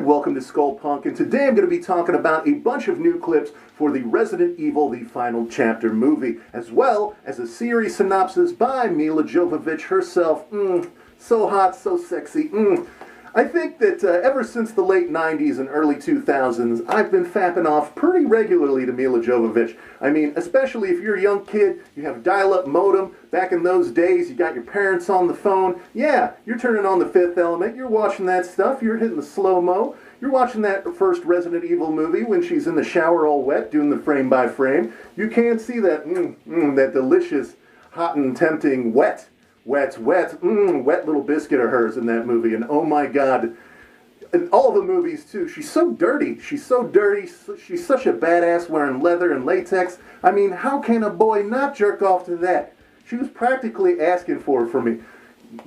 welcome to Skull Punk, and today I'm going to be talking about a bunch of new clips for the Resident Evil The Final Chapter movie, as well as a series synopsis by Milla Jovovich herself. So hot, so sexy. I think that ever since the late 90s and early 2000s, I've been fapping off pretty regularly to Milla Jovovich. I mean, especially if you're a young kid, you have a dial-up modem. Back in those days, you got your parents on the phone. Yeah, you're turning on The Fifth Element, you're watching that stuff, you're hitting the slow-mo. You're watching that first Resident Evil movie when she's in the shower all wet, doing the frame-by-frame. You can't see that, that delicious, hot and tempting wet little biscuit of hers in that movie. And oh my God, in all the movies too, she's so dirty. She's so dirty. She's such a badass wearing leather and latex. I mean, how can a boy not jerk off to that? She was practically asking for it from me.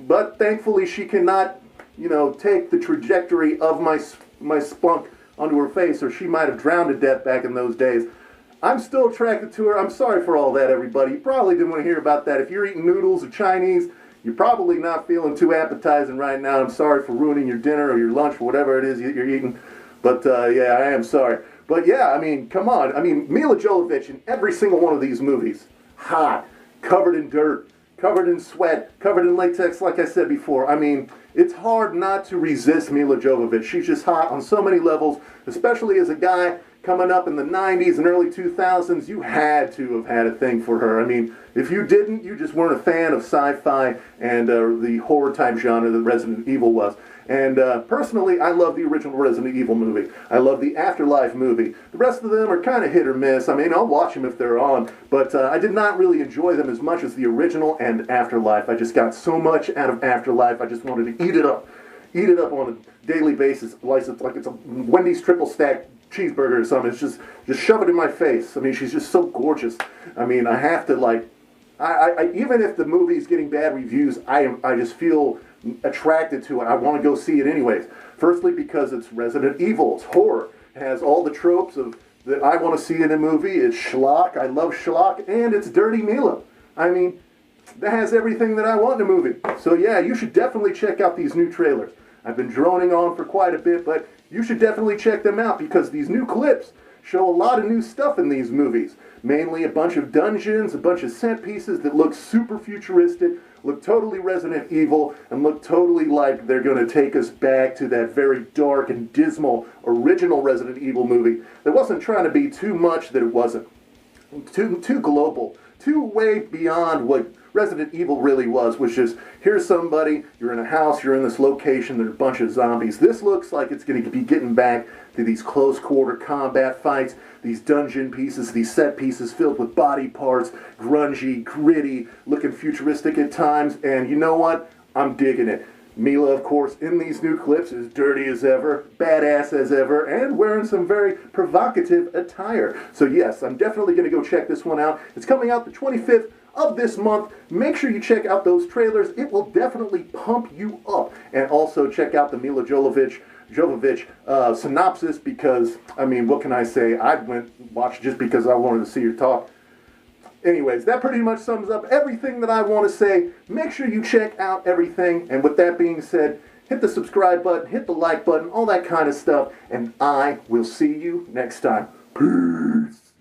But thankfully she cannot, take the trajectory of my spunk onto her face, or she might have drowned to death back in those days. I'm still attracted to her. I'm sorry for all that, everybody. You probably didn't want to hear about that. If you're eating noodles or Chinese, you're probably not feeling too appetizing right now. I'm sorry for ruining your dinner or your lunch or whatever it is you're eating. But, yeah, I am sorry. But, yeah, I mean, come on. I mean, Milla Jovovich in every single one of these movies, hot, covered in dirt, covered in sweat, covered in latex, like I said before. I mean, it's hard not to resist Milla Jovovich. She's just hot on so many levels, especially as a guy coming up in the 90s and early 2000s. You had to have had a thing for her. I mean, if you didn't, you just weren't a fan of sci-fi and the horror type genre that Resident Evil was. And personally, I love the original Resident Evil movie. I love the Afterlife movie. The rest of them are kind of hit or miss. I mean, I'll watch them if they're on, but I did not really enjoy them as much as the original and Afterlife. I just got so much out of Afterlife, I just wanted to eat it up. Eat it up on a daily basis, like it's a Wendy's triple stack cheeseburger or something. It's just shove it in my face. I mean, she's just so gorgeous. I mean, I have to, like, I even if the movie's getting bad reviews, I just feel attracted to it. I want to go see it anyways. Firstly, because it's Resident Evil. It's horror. It has all the tropes of that I want to see in a movie. It's schlock. I love schlock. And it's dirty Milla. I mean, that has everything that I want in a movie. So yeah, you should definitely check out these new trailers. I've been droning on for quite a bit, but you should definitely check them out because these new clips show a lot of new stuff in these movies. Mainly a bunch of dungeons, a bunch of set pieces that look super futuristic, look totally Resident Evil, and look totally like they're going to take us back to that very dark and dismal original Resident Evil movie that wasn't trying to be too much that it wasn't. Too global. Too way beyond what Resident Evil really was just, here's somebody, you're in a house, you're in this location, there's a bunch of zombies. This looks like it's going to be getting back to these close quarter combat fights, these dungeon pieces, these set pieces filled with body parts, grungy, gritty, looking futuristic at times, and you know what? I'm digging it. Milla, of course, in these new clips is dirty as ever, badass as ever, and wearing some very provocative attire. So yes, I'm definitely going to go check this one out. It's coming out the 25th of this month. Make sure you check out those trailers. It will definitely pump you up. And also check out the Milla Jovovich synopsis because, I mean, what can I say? I watched just because I wanted to see her talk. Anyways, that pretty much sums up everything that I want to say. Make sure you check out everything. And with that being said, hit the subscribe button, hit the like button, all that kind of stuff. And I will see you next time. Peace.